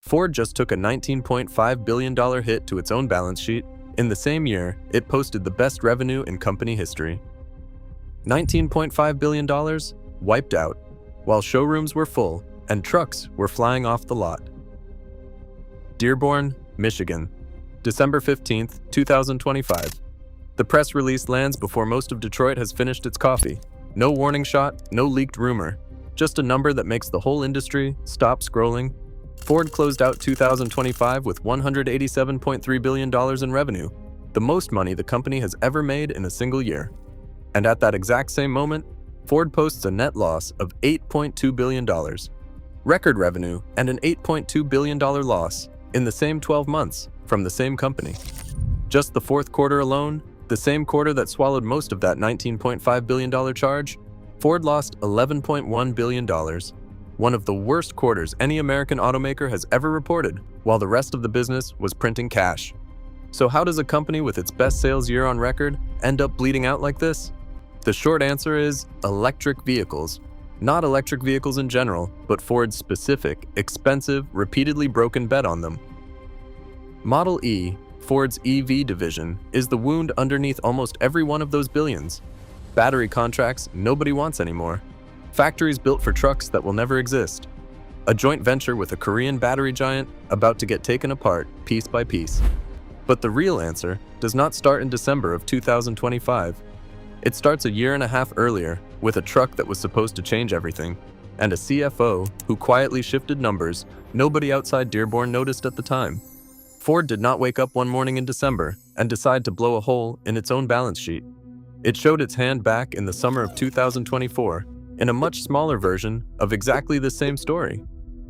Ford just took a $19.5 billion hit to its own balance sheet. In the same year, it posted the best revenue in company history. $19.5 billion wiped out, while showrooms were full and trucks were flying off the lot. Dearborn, Michigan, December 15, 2025. The press release lands before most of Detroit has finished its coffee. No warning shot, no leaked rumor, just a number that makes the whole industry stop scrolling. Ford closed out 2025 with $187.3 billion in revenue, the most money the company has ever made in a single year. And at that exact same moment, Ford posts a net loss of $8.2 billion. Record revenue and an $8.2 billion loss in the same 12 months from the same company. Just the fourth quarter alone, the same quarter that swallowed most of that $19.5 billion charge, Ford lost $11.1 billion. One of the worst quarters any American automaker has ever reported, while the rest of the business was printing cash. So how does a company with its best sales year on record end up bleeding out like this? The short answer is electric vehicles. Not electric vehicles in general, but Ford's specific, expensive, repeatedly broken bet on them. Model E, Ford's EV division, is the wound underneath almost every one of those billions. Battery contracts nobody wants anymore. Factories built for trucks that will never exist. A joint venture with a Korean battery giant about to get taken apart piece by piece. But the real answer does not start in December of 2025. It starts a year and a half earlier with a truck that was supposed to change everything, and a CFO who quietly shifted numbers nobody outside Dearborn noticed at the time. Ford did not wake up one morning in December and decide to blow a hole in its own balance sheet. It showed its hand back in the summer of 2024 in a much smaller version of exactly the same story.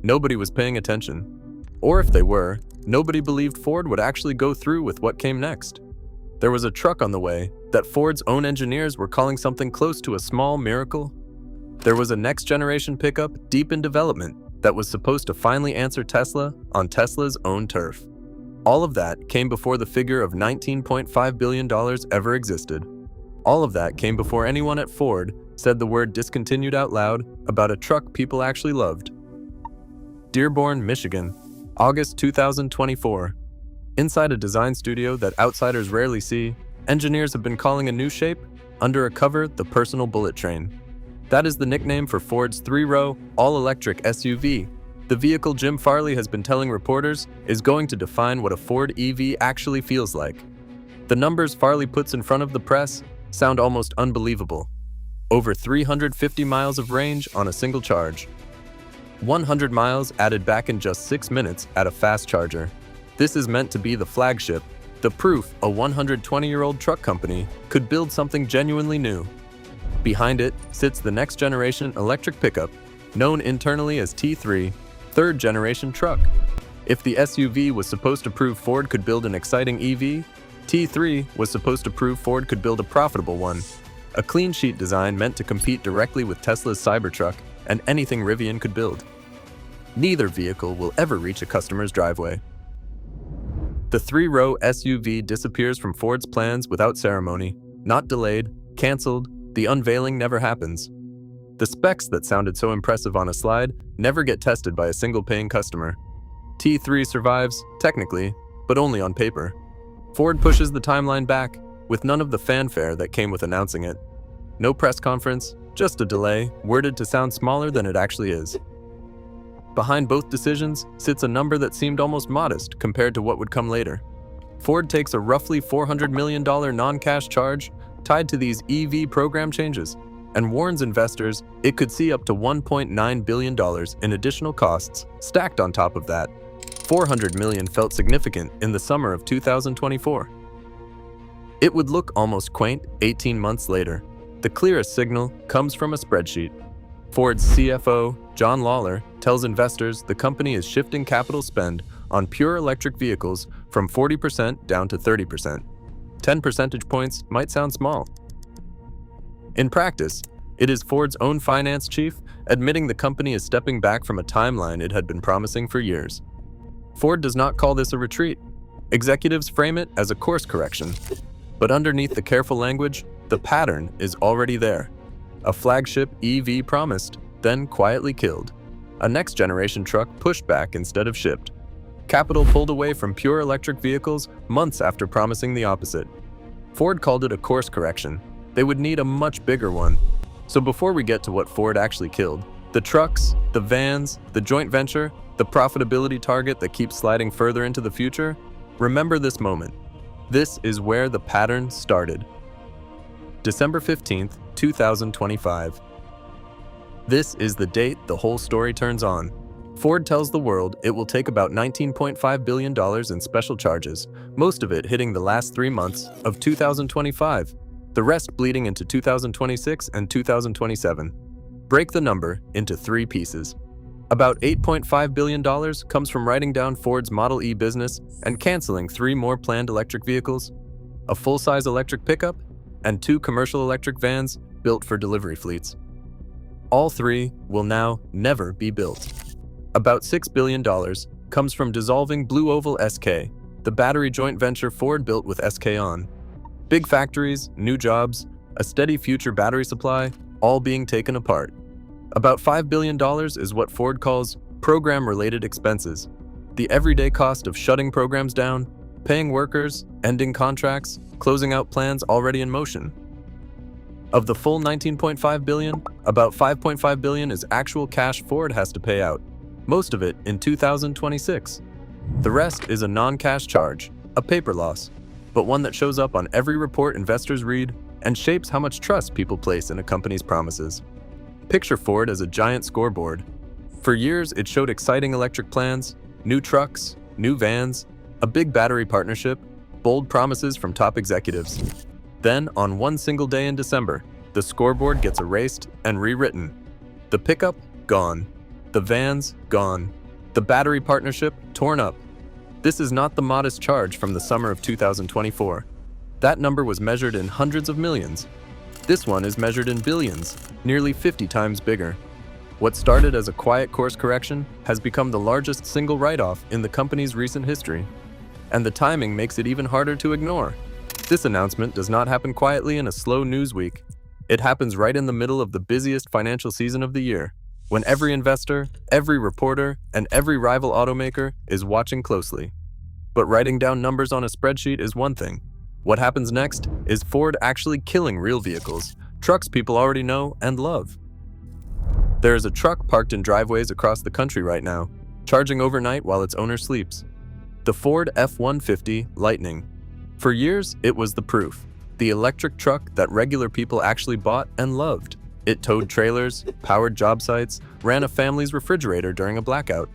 Nobody was paying attention. Or if they were, nobody believed Ford would actually go through with what came next. There was a truck on the way that Ford's own engineers were calling something close to a small miracle. There was a next-generation pickup deep in development that was supposed to finally answer Tesla on Tesla's own turf. All of that came before the figure of $19.5 billion ever existed. All of that came before anyone at Ford said the word discontinued out loud about a truck people actually loved. Dearborn, Michigan, August 2024. Inside a design studio that outsiders rarely see, engineers have been calling a new shape, under a cover, the personal bullet train. That is the nickname for Ford's three-row, all-electric SUV. The vehicle Jim Farley has been telling reporters is going to define what a Ford EV actually feels like. The numbers Farley puts in front of the press sound almost unbelievable. Over 350 miles of range on a single charge. 100 miles added back in just 6 minutes at a fast charger. This is meant to be the flagship, the proof a 120-year-old truck company could build something genuinely new. Behind it sits the next-generation electric pickup, known internally as T3, third-generation truck. If the SUV was supposed to prove Ford could build an exciting EV, T3 was supposed to prove Ford could build a profitable one. A clean sheet design meant to compete directly with Tesla's Cybertruck and anything Rivian could build. Neither vehicle will ever reach a customer's driveway. The three-row SUV disappears from Ford's plans without ceremony, not delayed, canceled, the unveiling never happens. The specs that sounded so impressive on a slide never get tested by a single paying customer. T3 survives, technically, but only on paper. Ford pushes the timeline back, with none of the fanfare that came with announcing it. No press conference, just a delay, worded to sound smaller than it actually is. Behind both decisions sits a number that seemed almost modest compared to what would come later. Ford takes a roughly $400 million non-cash charge tied to these EV program changes, and warns investors it could see up to $1.9 billion in additional costs stacked on top of that. $400 million felt significant in the summer of 2024. It would look almost quaint 18 months later. The clearest signal comes from a spreadsheet. Ford's CFO, John Lawler, tells investors the company is shifting capital spend on pure electric vehicles from 40% down to 30%. 10 percentage points might sound small. In practice, it is Ford's own finance chief admitting the company is stepping back from a timeline it had been promising for years. Ford does not call this a retreat. Executives frame it as a course correction. But underneath the careful language, the pattern is already there. A flagship EV promised, then quietly killed. A next-generation truck pushed back instead of shipped. Capital pulled away from pure electric vehicles months after promising the opposite. Ford called it a course correction. They would need a much bigger one. So before we get to what Ford actually killed, the trucks, the vans, the joint venture, the profitability target that keeps sliding further into the future, remember this moment. This is where the pattern started. December 15th, 2025. This is the date the whole story turns on. Ford tells the world it will take about $19.5 billion in special charges, most of it hitting the last 3 months of 2025, the rest bleeding into 2026 and 2027. Break the number into 3 pieces. About $8.5 billion comes from writing down Ford's Model E business and canceling 3 more planned electric vehicles, a full-size electric pickup, and 2 commercial electric vans built for delivery fleets. All 3 will now never be built. About $6 billion comes from dissolving Blue Oval SK, the battery joint venture Ford built with SK on. Big factories, new jobs, a steady future battery supply, all being taken apart. About $5 billion is what Ford calls program-related expenses, the everyday cost of shutting programs down, paying workers, ending contracts, closing out plans already in motion. Of the full $19.5 billion, about $5.5 billion is actual cash Ford has to pay out, most of it in 2026. The rest is a non-cash charge, a paper loss, but one that shows up on every report investors read and shapes how much trust people place in a company's promises. Picture Ford as a giant scoreboard. For years, it showed exciting electric plans, new trucks, new vans, a big battery partnership, bold promises from top executives. Then, on one single day in December, the scoreboard gets erased and rewritten. The pickup, gone. The vans, gone. The battery partnership, torn up. This is not the modest charge from the summer of 2024. That number was measured in hundreds of millions. This one is measured in billions, nearly 50 times bigger. What started as a quiet course correction has become the largest single write-off in the company's recent history. And the timing makes it even harder to ignore. This announcement does not happen quietly in a slow news week. It happens right in the middle of the busiest financial season of the year, when every investor, every reporter, and every rival automaker is watching closely. But writing down numbers on a spreadsheet is one thing. What happens next is Ford actually killing real vehicles, trucks people already know and love. There is a truck parked in driveways across the country right now, charging overnight while its owner sleeps. The Ford F-150 Lightning. For years, it was the proof, the electric truck that regular people actually bought and loved. It towed trailers, powered job sites, ran a family's refrigerator during a blackout.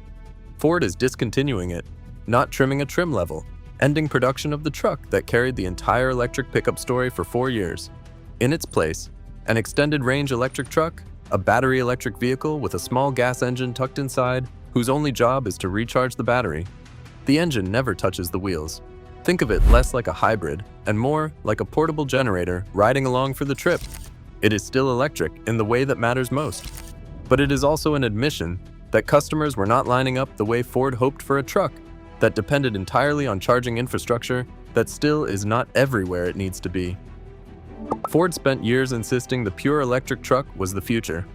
Ford is discontinuing it, not trimming a trim level, ending production of the truck that carried the entire electric pickup story for 4 years. In its place, an extended-range electric truck, a battery electric vehicle with a small gas engine tucked inside, whose only job is to recharge the battery. The engine never touches the wheels. Think of it less like a hybrid and more like a portable generator riding along for the trip. It is still electric in the way that matters most. But it is also an admission that customers were not lining up the way Ford hoped for a truck that depended entirely on charging infrastructure that still is not everywhere it needs to be. Ford spent years insisting the pure electric truck was the future.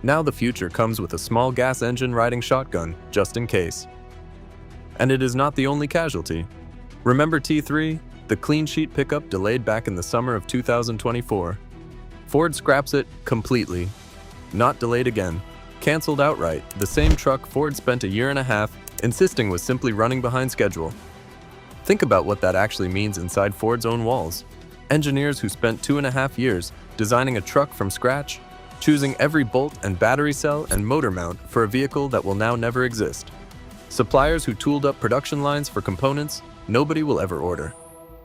Now the future comes with a small gas engine riding shotgun, just in case. And it is not the only casualty. Remember T3, the clean sheet pickup delayed back in the summer of 2024? Ford scraps it completely. Not delayed again. Canceled outright, the same truck Ford spent a year and a half insisting was simply running behind schedule. Think about what that actually means inside Ford's own walls. Engineers who spent 2.5 years designing a truck from scratch, choosing every bolt and battery cell and motor mount for a vehicle that will now never exist. Suppliers who tooled up production lines for components nobody will ever order.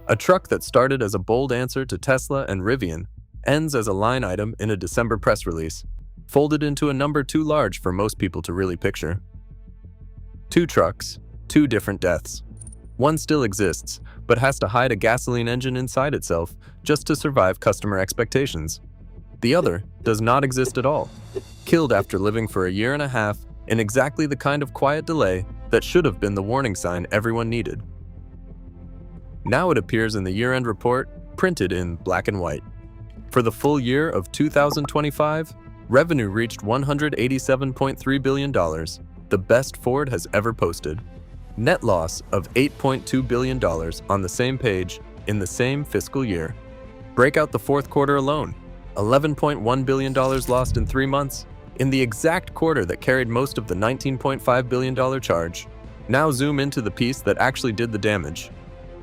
A truck that started as a bold answer to Tesla and Rivian ends as a line item in a December press release, folded into a number too large for most people to really picture. 2 trucks, 2 different deaths. One still exists, but has to hide a gasoline engine inside itself just to survive customer expectations. The other does not exist at all, killed after living for a year and a half in exactly the kind of quiet delay that should have been the warning sign everyone needed. Now it appears in the year-end report, printed in black and white. For the full year of 2025, revenue reached $187.3 billion, the best Ford has ever posted. Net loss of $8.2 billion on the same page in the same fiscal year. Break out the fourth quarter alone. $11.1 billion lost in 3 months, in the exact quarter that carried most of the $19.5 billion charge. Now zoom into the piece that actually did the damage.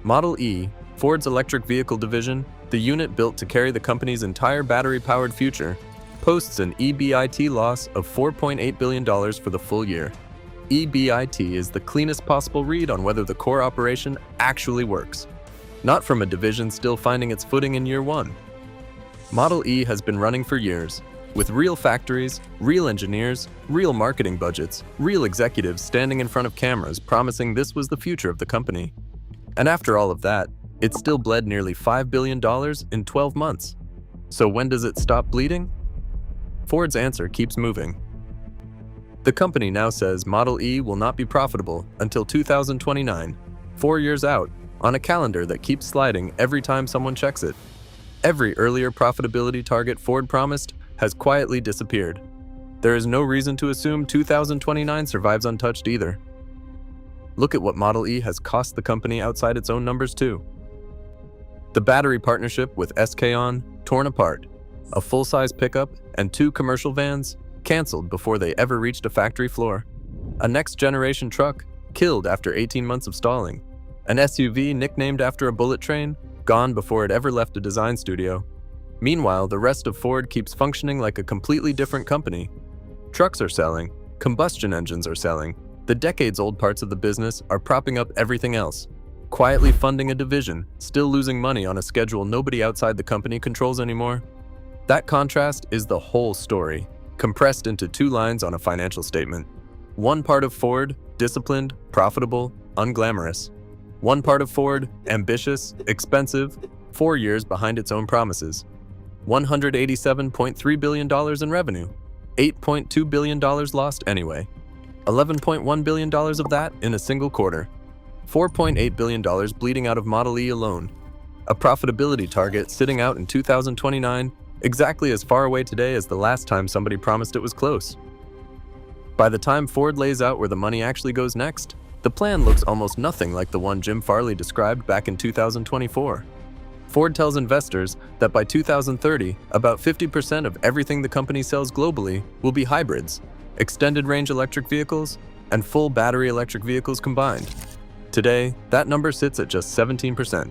Model E, Ford's electric vehicle division, the unit built to carry the company's entire battery-powered future, posts an EBIT loss of $4.8 billion for the full year. EBIT is the cleanest possible read on whether the core operation actually works, not from a division still finding its footing in year 1. Model E has been running for years, with real factories, real engineers, real marketing budgets, real executives standing in front of cameras promising this was the future of the company. And after all of that, it still bled nearly $5 billion in 12 months. So when does it stop bleeding? Ford's answer keeps moving. The company now says Model E will not be profitable until 2029, 4 years out, on a calendar that keeps sliding every time someone checks it. Every earlier profitability target Ford promised has quietly disappeared. There is no reason to assume 2029 survives untouched either. Look at what Model E has cost the company outside its own numbers too. The battery partnership with SK On torn apart, a full-size pickup and 2 commercial vans canceled before they ever reached a factory floor, a next-generation truck killed after 18 months of stalling, an SUV nicknamed after a bullet train gone before it ever left a design studio. Meanwhile, the rest of Ford keeps functioning like a completely different company. Trucks are selling, combustion engines are selling, the decades-old parts of the business are propping up everything else, quietly funding a division, still losing money on a schedule nobody outside the company controls anymore. That contrast is the whole story, compressed into 2 lines on a financial statement. One part of Ford, disciplined, profitable, unglamorous. One part of Ford, ambitious, expensive, 4 years behind its own promises. $187.3 billion in revenue, $8.2 billion lost anyway. $11.1 billion of that in a single quarter. $4.8 billion bleeding out of Model E alone. A profitability target sitting out in 2029, exactly as far away today as the last time somebody promised it was close. By the time Ford lays out where the money actually goes next, the plan looks almost nothing like the one Jim Farley described back in 2024. Ford tells investors that by 2030, about 50% of everything the company sells globally will be hybrids, extended-range electric vehicles, and full battery electric vehicles combined. Today, that number sits at just 17%.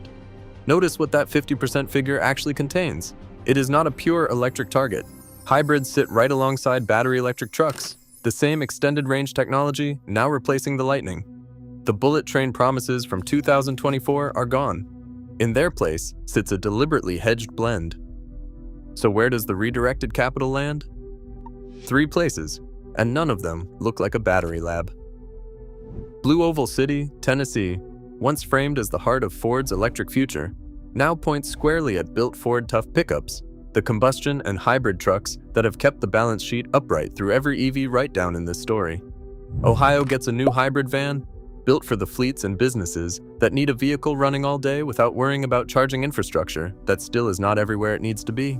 Notice what that 50% figure actually contains. It is not a pure electric target. Hybrids sit right alongside battery electric trucks, the same extended-range technology now replacing the Lightning. The bullet train promises from 2024 are gone. In their place sits a deliberately hedged blend. So where does the redirected capital land? 3 places, and none of them look like a battery lab. Blue Oval City, Tennessee, once framed as the heart of Ford's electric future, now points squarely at built Ford tough pickups, the combustion and hybrid trucks that have kept the balance sheet upright through every EV write-down in this story. Ohio gets a new hybrid van, built for the fleets and businesses that need a vehicle running all day without worrying about charging infrastructure that still is not everywhere it needs to be.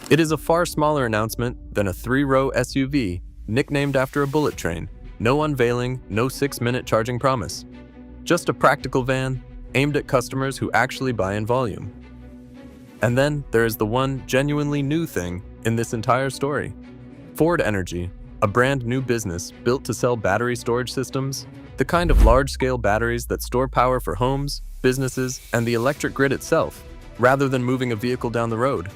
It is a far smaller announcement than a 3-row SUV nicknamed after a bullet train. No unveiling, no 6-minute charging promise. Just a practical van aimed at customers who actually buy in volume. And then there is the one genuinely new thing in this entire story. Ford Energy, a brand new business built to sell battery storage systems, the kind of large-scale batteries that store power for homes, businesses, and the electric grid itself, rather than moving a vehicle down the road.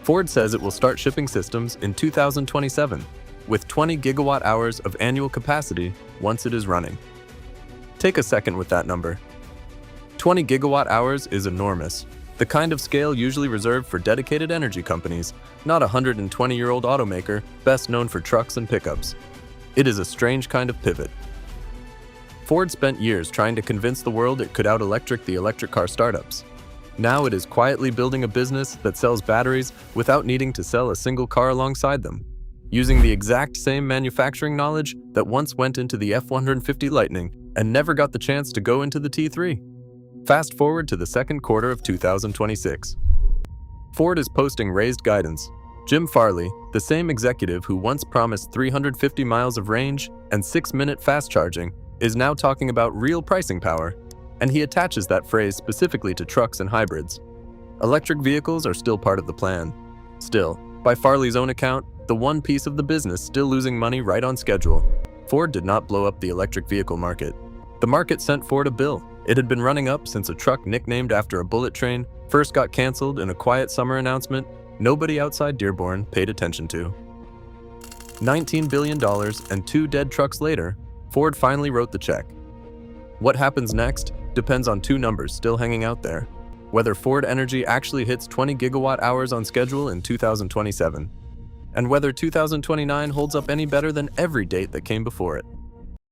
Ford says it will start shipping systems in 2027, with 20 gigawatt-hours of annual capacity once it is running. Take a second with that number. 20 gigawatt-hours is enormous, the kind of scale usually reserved for dedicated energy companies, not a 120-year-old automaker best known for trucks and pickups. It is a strange kind of pivot. Ford spent years trying to convince the world it could out-electric the electric car startups. Now it is quietly building a business that sells batteries without needing to sell a single car alongside them, using the exact same manufacturing knowledge that once went into the F-150 Lightning and never got the chance to go into the T3. Fast forward to the second quarter of 2026. Ford is posting raised guidance. Jim Farley, the same executive who once promised 350 miles of range and 6-minute fast charging, is now talking about real pricing power, and he attaches that phrase specifically to trucks and hybrids. Electric vehicles are still part of the plan. Still, by Farley's own account, the one piece of the business still losing money right on schedule. Ford did not blow up the electric vehicle market. The market sent Ford a bill. It had been running up since a truck nicknamed after a bullet train first got canceled in a quiet summer announcement nobody outside Dearborn paid attention to. $19 billion and 2 dead trucks later, Ford finally wrote the check. What happens next depends on 2 numbers still hanging out there: whether Ford Energy actually hits 20 gigawatt hours on schedule in 2027, and whether 2029 holds up any better than every date that came before it.